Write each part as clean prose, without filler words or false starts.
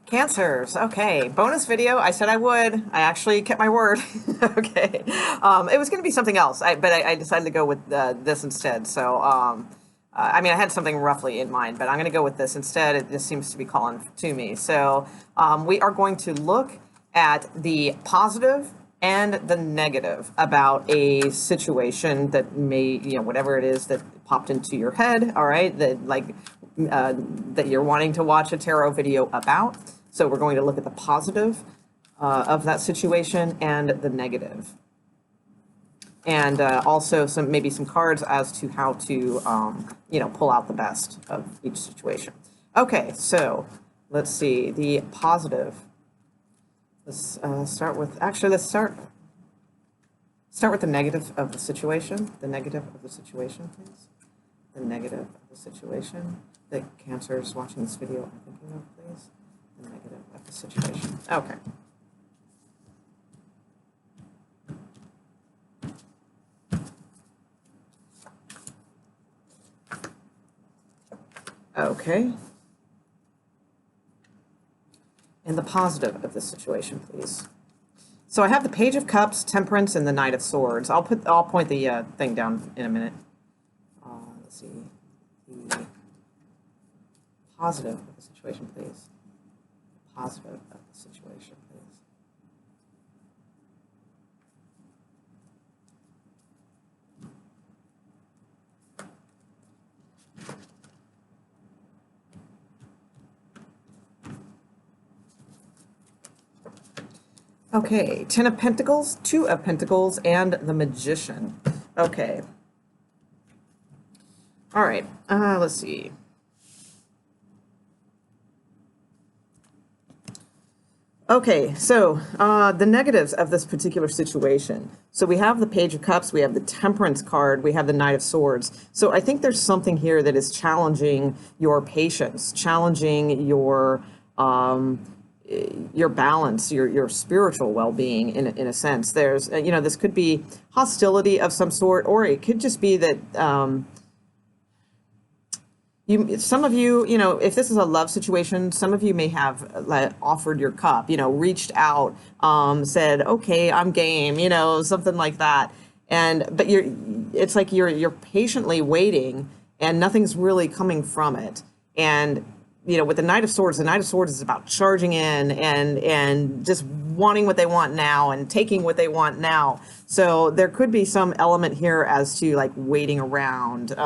Cancers. Okay. Bonus video. I said I would. I actually kept my word. Okay. It was going to be something else, but I decided to go with this instead. So, I mean, I had something roughly in mind, but I'm going to go with this instead. It just seems to be calling to me. So, we are going to look at the positive and the negative about a situation that may, whatever it is that popped into your head. All right. That you're wanting to watch a tarot video about. So we're going to look at the positive of that situation and the negative. And also maybe some cards as to how to, pull out the best of each situation. Okay, so let's see, the positive. Let's start with the negative of the situation. The negative of the situation, please. The negative of the situation that Cancers watching this video are thinking of, please. The negative of the situation. Okay. Okay. And the positive of this situation, please. So I have the Page of Cups, Temperance, and the Knight of Swords. I'll point the thing down in a minute. Let's see. The positive of the situation, please. Positive of the situation, please. Okay, Ten of Pentacles, Two of Pentacles, and the Magician. Okay. All right, let's see. Okay, so the negatives of this particular situation. So we have the Page of Cups, we have the Temperance card, we have the Knight of Swords. So I think there's something here that is challenging your patience, challenging your balance, your spiritual well-being in a sense. There's, this could be hostility of some sort, or it could just be that some of you, if this is a love situation, some of you may have offered your cup, reached out, said, okay, I'm game, something like that. But it's like you're patiently waiting and nothing's really coming from it. And, with the Knight of Swords is about charging in and just wanting what they want now and taking what they want now. So there could be some element here as to like waiting around,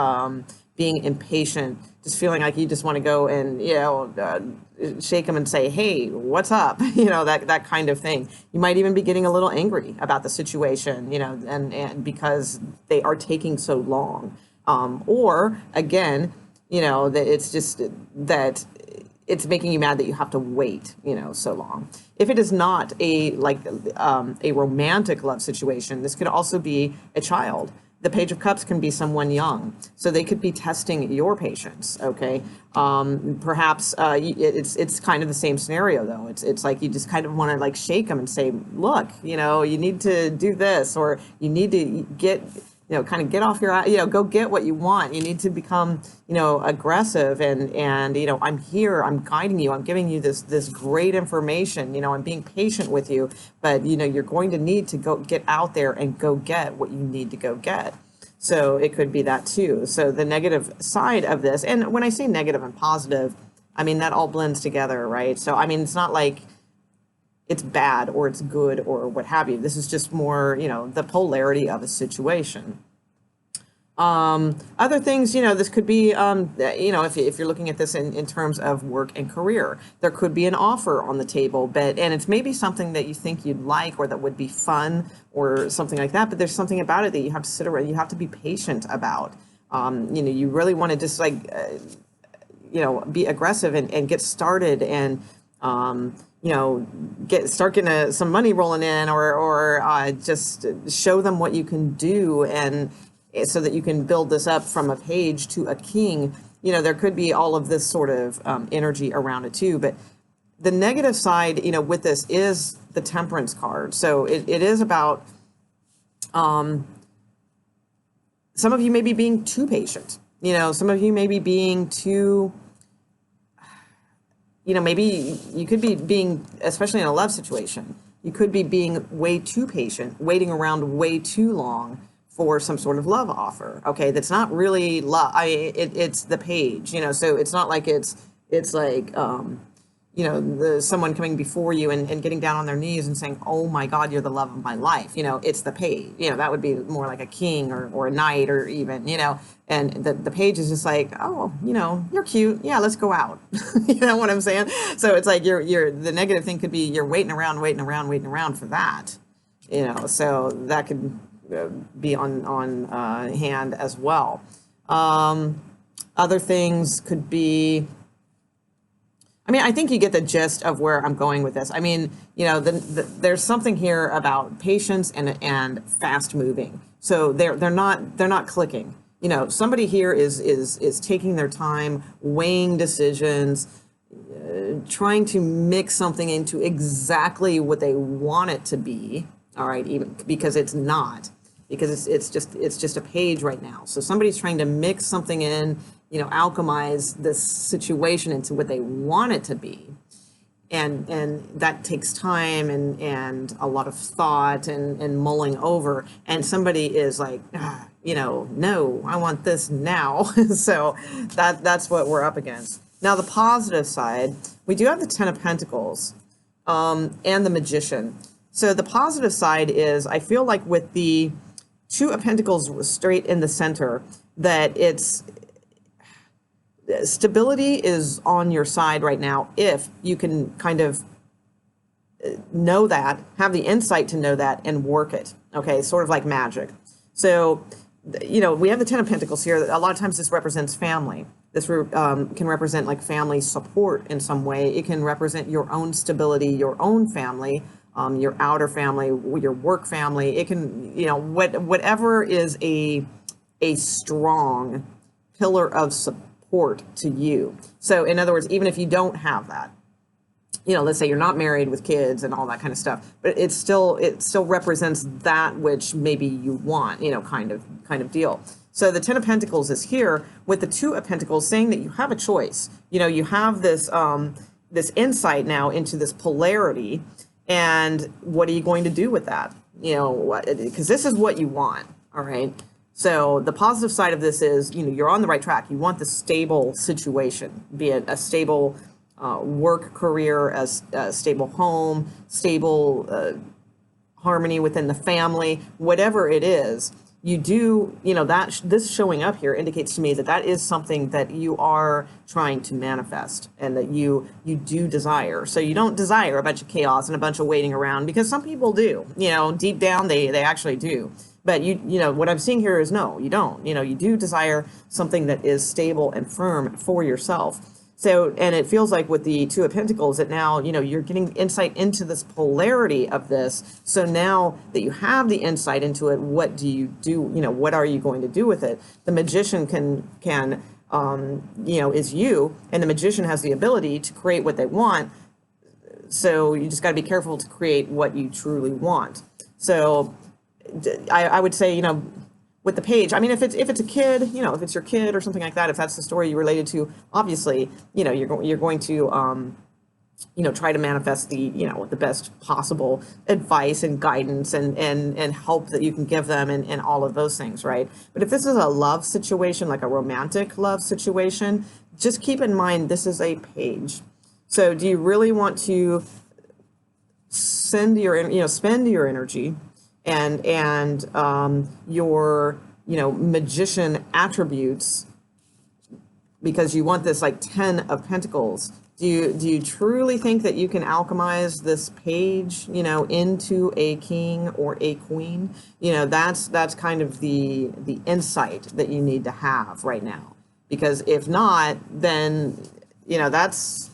being impatient, just feeling like you just want to go and, shake them and say, hey, what's up? That kind of thing. You might even be getting a little angry about the situation, and because they are taking so long. Or again, that it's just that it's making you mad that you have to wait, so long. If it is not a romantic love situation, this could also be a child. The Page of Cups can be someone young, so they could be testing your patience. Okay, perhaps it's kind of the same scenario though. It's like you just kind of want to like shake them and say, look, you need to do this, or you need to get, kind of get off your, go get what you want. You need to become, aggressive and I'm here, I'm guiding you, I'm giving you this great information, I'm being patient with you, but you're going to need to go get out there and go get what you need to go get. So it could be that too. So the negative side of this, and when I say negative and positive, I mean, that all blends together, right? So, I mean, it's not like it's bad or it's good or what have you. This is just more, the polarity of a situation. Other things, this could be, if you're looking at this in terms of work and career, there could be an offer on the table, and it's maybe something that you think you'd like or that would be fun or something like that, but there's something about it that you have to sit around, you have to be patient about. You really want to just like, be aggressive and get started and, start getting some money rolling in, or just show them what you can do, and so that you can build this up from a page to a king. There could be all of this sort of energy around it too. But the negative side, with this is the Temperance card. So it is about some of you may be being too patient. Some of you may be being too, maybe you could be being, especially in a love situation, you could be being way too patient, waiting around way too long for some sort of love offer. Okay, that's not really love. It's the page, so it's not like it's like someone coming before you and getting down on their knees and saying, "Oh my God, you're the love of my life." It's the page. That would be more like a king or a knight or even, and the page is just like, "Oh, you're cute. Yeah, let's go out." You know what I'm saying? So it's like you're the negative thing could be you're waiting around for that. So that could be on hand as well. Other things could be, I think you get the gist of where I'm going with this. There's something here about patience and fast moving. So they're not clicking. Somebody here is taking their time, weighing decisions, trying to mix something into exactly what they want it to be. All right, even because it's not, because it's just a page right now. So somebody's trying to mix something in, alchemize this situation into what they want it to be. And that takes time and a lot of thought and mulling over. And somebody is like, no, I want this now. So that's what we're up against. Now, the positive side, we do have the Ten of Pentacles and the Magician. So the positive side is, I feel like with the Two of Pentacles straight in the center, that it's stability is on your side right now if you can kind of know that, have the insight to know that and work it. Okay, sort of like magic. So, we have the Ten of Pentacles here. A lot of times this represents family. This can represent like family support in some way. It can represent your own stability, your own family, your outer family, your work family. It can, whatever is a strong pillar of support to you. So in other words, even if you don't have that, let's say you're not married with kids and all that kind of stuff, but it still represents that which maybe you want, kind of deal. So the Ten of Pentacles is here with the Two of Pentacles, saying that you have a choice. You have this this insight now into this polarity, and what are you going to do with that? Because this is what you want. All right. So the positive side of this is, you're on the right track. You want the stable situation, be it a stable work career, a stable home, stable harmony within the family, whatever it is. You do, that this showing up here indicates to me that is something that you are trying to manifest and that you do desire. So you don't desire a bunch of chaos and a bunch of waiting around, because some people do, deep down they actually do. But what I'm seeing here is no, you don't. You do desire something that is stable and firm for yourself. So, and it feels like with the Two of Pentacles that now, you're getting insight into this polarity of this. So now that you have the insight into it, what do you do? What are you going to do with it? The Magician can is you, and the Magician has the ability to create what they want. So you just got to be careful to create what you truly want. So I would say, with the page, if it's a kid, if it's your kid or something like that, if that's the story you related to, obviously, you're going to, try to manifest the best possible advice and guidance and help that you can give them and all of those things, right? But if this is a love situation, like a romantic love situation, just keep in mind, this is a page. So do you really want to spend your energy and your magician attributes, because you want this like 10 of Pentacles? Do you truly think that you can alchemize this page, into a king or a queen? That's kind of the insight that you need to have right now, because if not, then that's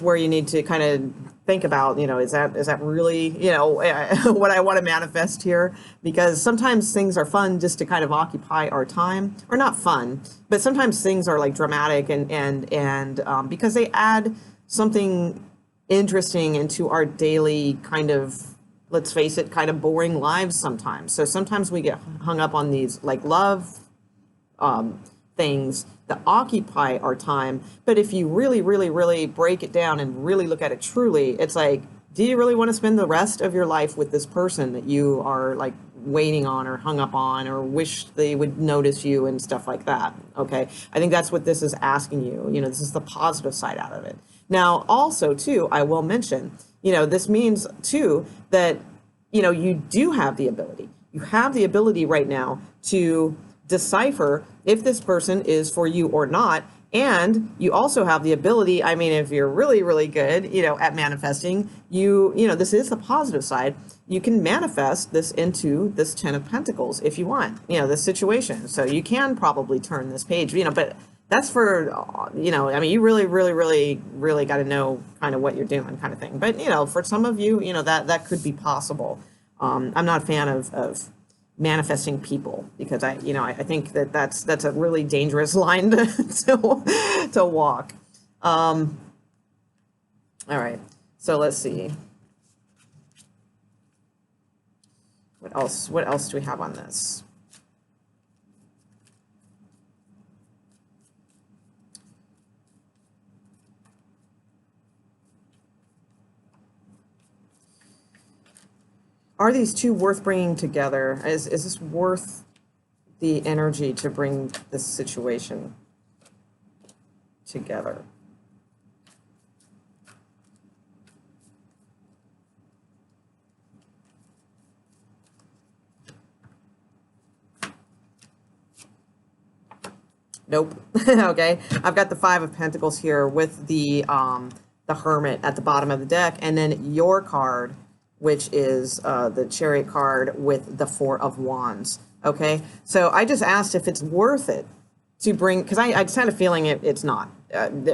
where you need to kind of think about, is that really, what I want to manifest here? Because sometimes things are fun just to kind of occupy our time, or not fun, but sometimes things are like dramatic and because they add something interesting into our daily kind of, let's face it, kind of boring lives sometimes. So sometimes we get hung up on these like love things that occupy our time. But if you really, really, really break it down and really look at it truly, it's like, do you really want to spend the rest of your life with this person that you are like waiting on or hung up on or wish they would notice you and stuff like that? Okay. I think that's what this is asking you. You know, this is the positive side out of it. Now, also, too, I will mention, you know, this means, too, that, you know, you do have the ability. You have the ability right now to decipher if this person is for you or not. And you also have the ability, I mean, if you're really, really good, you know, at manifesting, you know, this is the positive side. You can manifest this into this 10 of Pentacles if you want, you know, this situation. So you can probably turn this page, you know, but that's for, you know, I mean, you really, really, really, really got to know kind of what you're doing kind of thing. But, you know, for some of you, you know, that could be possible. I'm not a fan of manifesting people because I think that's a really dangerous line to walk. All right, so let's see. What else do we have on this? Are these two worth bringing together? Is this worth the energy to bring this situation together? Nope. Okay, I've got the Five of Pentacles here with the Hermit at the bottom of the deck, and then your card, which is the Chariot card with the Four of Wands. Okay, so I just asked if it's worth it to bring, because I just had a feeling it's not,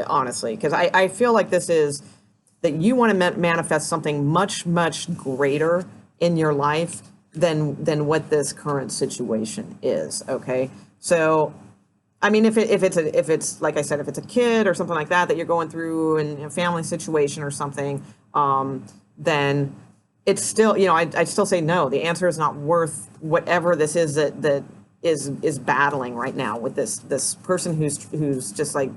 honestly, because I feel like this is that you want to manifest something much, much greater in your life than what this current situation is. Okay, so I mean, if it's like I said, if it's a kid or something like that you're going through in a family situation or something, then it's still, you know, I'd still say no. The answer is not worth whatever this is that is battling right now with this person who's just like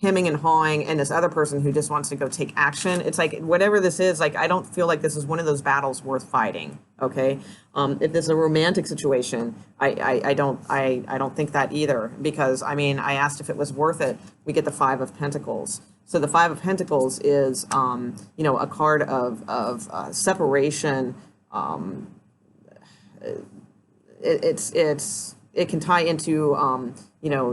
hemming and hawing, and this other person who just wants to go take action. It's like whatever this is, like I don't feel like this is one of those battles worth fighting. Okay, if this is a romantic situation, I don't think that either, because I mean I asked if it was worth it. We get the Five of Pentacles. So the Five of Pentacles is you know, a card of separation. It can tie into you know,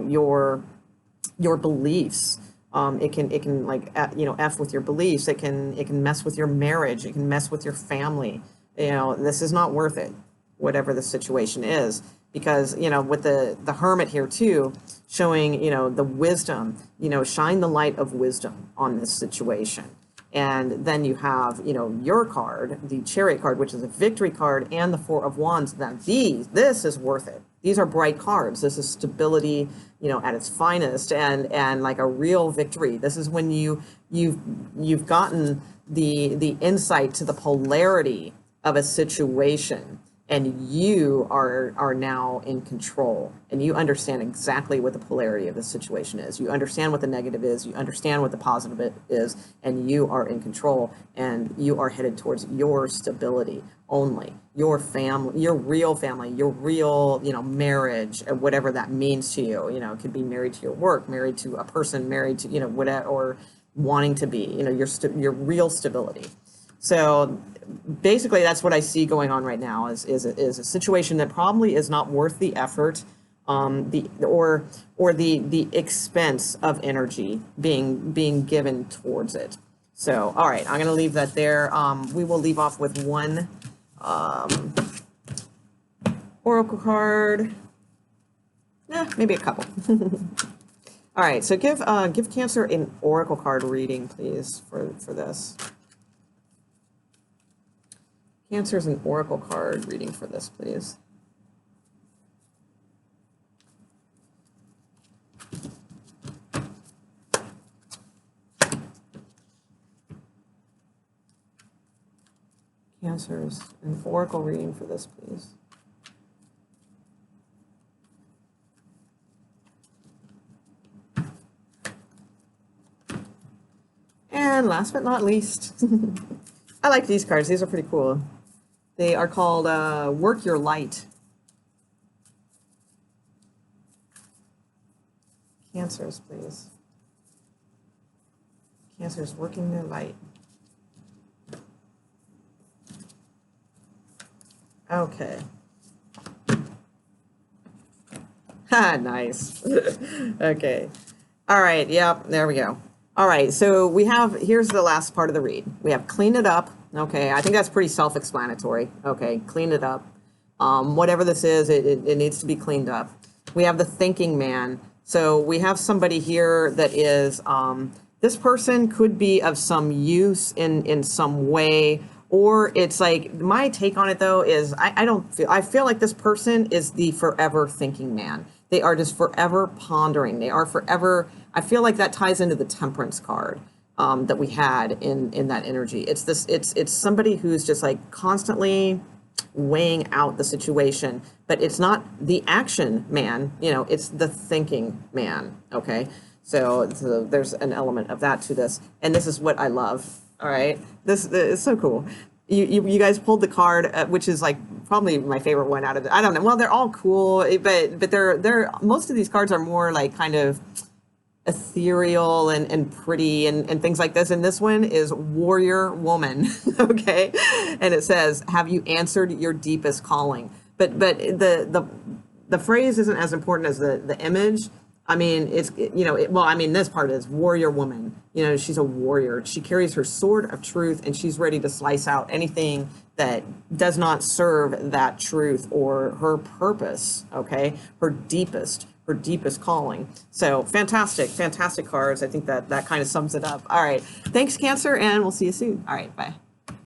your beliefs. It can like you know, F with your beliefs. It can mess with your marriage. It can mess with your family. You know, this is not worth it, whatever the situation is, because you know, with the Hermit here too, showing, you know, the wisdom, you know, shine the light of wisdom on this situation. And then you have, you know, your card, the Chariot card, which is a victory card, and the Four of Wands. Then this is worth it. These are bright cards. This is stability, you know, at its finest, and like a real victory. This is when you've gotten the insight to the polarity of a situation, and you are now in control, and you understand exactly what the polarity of the situation is. You understand what the negative is, you understand what the positive is, and you are in control, and you are headed towards your stability only, your family, your real, you know, marriage, whatever that means to you. You know, it could be married to your work, married to a person, married to, you know, whatever, or wanting to be, you know, your real stability. So basically, that's what I see going on right now is a situation that probably is not worth the effort, or the expense of energy being given towards it. So, all right, I'm going to leave that there. We will leave off with one oracle card. Maybe a couple. All right, so give Cancer an oracle card reading, please, for this. Cancer's an oracle card reading for this, please. Cancer's an oracle reading for this, please. And last but not least, I like these cards. These are pretty cool. They are called Work Your Light. Cancers, please. Cancers working their light. Okay. Ha, nice. Okay. All right, yep, there we go. All right, so here's the last part of the read. We have clean it up. Okay, I think that's pretty self-explanatory. Okay, clean it up. Whatever this is, it needs to be cleaned up. We have the thinking man. So we have somebody here that is, this person could be of some use in some way, or it's like, my take on it though is I feel like this person is the forever thinking man. They are just forever pondering. They are forever, I feel like that ties into the temperance card that we had in that energy. It's somebody who's just like constantly weighing out the situation, but it's not the action man, it's the thinking man. Okay. So there's an element of that to this. And this is what I love. All right. This is so cool. You guys pulled the card, which is like probably my favorite one out of it. I don't know. Well, they're all cool, but they're most of these cards are more like kind of ethereal and pretty and things like this. And this one is Warrior Woman. Okay. And it says, have you answered your deepest calling? But the phrase isn't as important as the image. I mean, this part is Warrior Woman. She's a warrior. She carries her sword of truth, and she's ready to slice out anything that does not serve that truth or her purpose. Okay, her deepest calling. So fantastic cards. I think that kind of sums it up. All right, thanks, Cancer, and we'll see you soon. All right, bye.